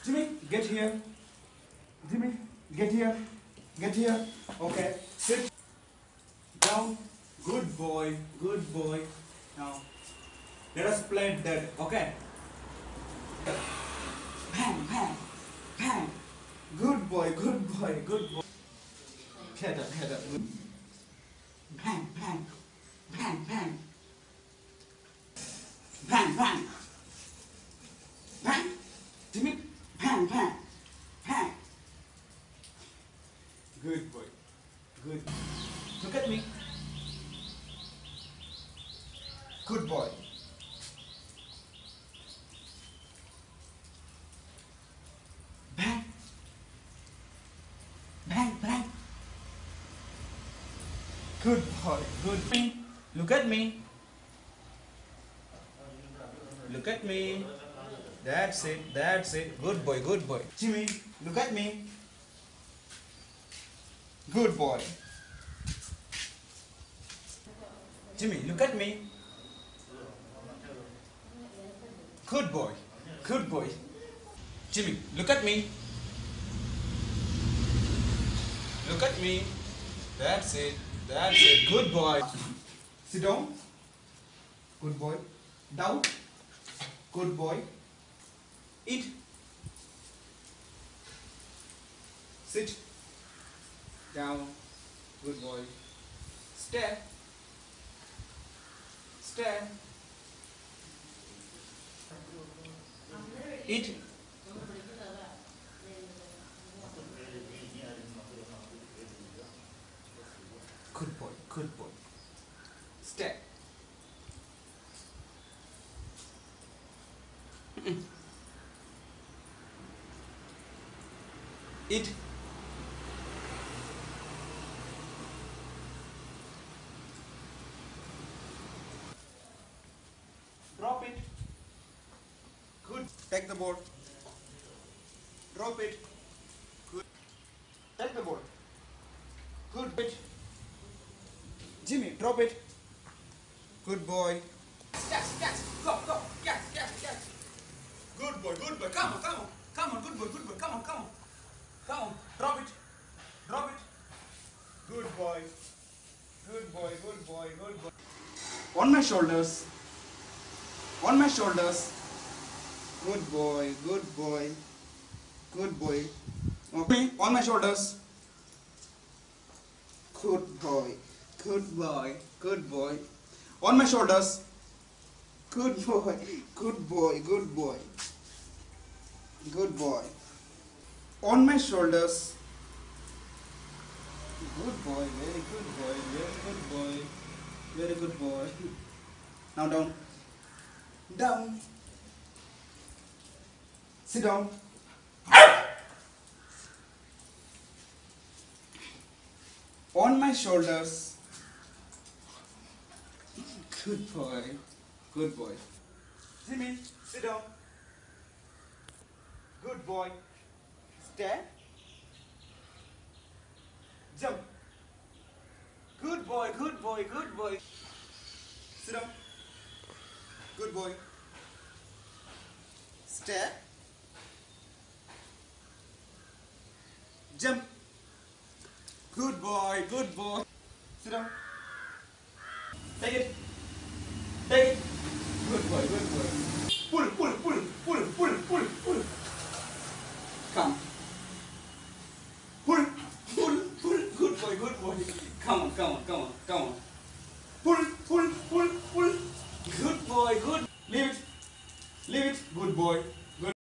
Jimmy, get here. Jimmy, get here. Get here. Okay. Sit down. Good boy. Good boy. Now, let us play dead. Okay. Bang, bang, bang. Good boy. Good boy. Good boy. Get up. Get up. Bang, bang, bang, bang. Bang, bang. Bang. Jimmy. Bang, bang, bang. Good boy. Good. Look at me. Good boy. Bang. Bang, bang. Good boy. Good. Me. Look at me. Look at me. That's it. That's it. Good boy. Good boy. Jimmy, look at me. Good boy. Jimmy, look at me. Good boy. Good boy. Jimmy, look at me. Look at me. That's it. That's it. Good boy. Sit down. Good boy. Down. Good boy. Eat. Sit. Down. Good boy. Stand. Stand. Eat. Good boy. Good boy. Stand. Eat. Drop it. Good. Take the board. Drop it. Good. Take the board. Good bit. Jimmy, drop it. Good boy. Catch, catch. Go, go. Catch, catch, catch. Good boy, good boy. Come on, come on. Come on, good boy, good boy. Come on, come on. Come on. Drop it. Drop it. Good boy. Good boy, good boy, good boy. On my shoulders. On my shoulders. Good boy, good boy. Good boy. Okay, on my shoulders. Good boy. Good boy. Good boy. On my shoulders. Good boy. Good boy. Good boy. Good boy. On my shoulders. Good boy. Very good boy. Very good boy. Very good boy. Now down. Down. Sit down. On my shoulders. Good boy. Good boy. Jimmy, sit down. Good boy. Stand. Jump. Good boy, good boy, good boy. Sit down. Good boy. Stand. Jump. Good boy, good boy. Sit down. Take it. Take it. Good boy, good boy. Pull, pull, pull, pull, pull, pull, pull. Come. Pull, pull, pull. Good boy, good boy. Come on, come on, come on, come on. Pull, pull, pull, pull. Good boy, good. Leave it. Leave it. Good boy.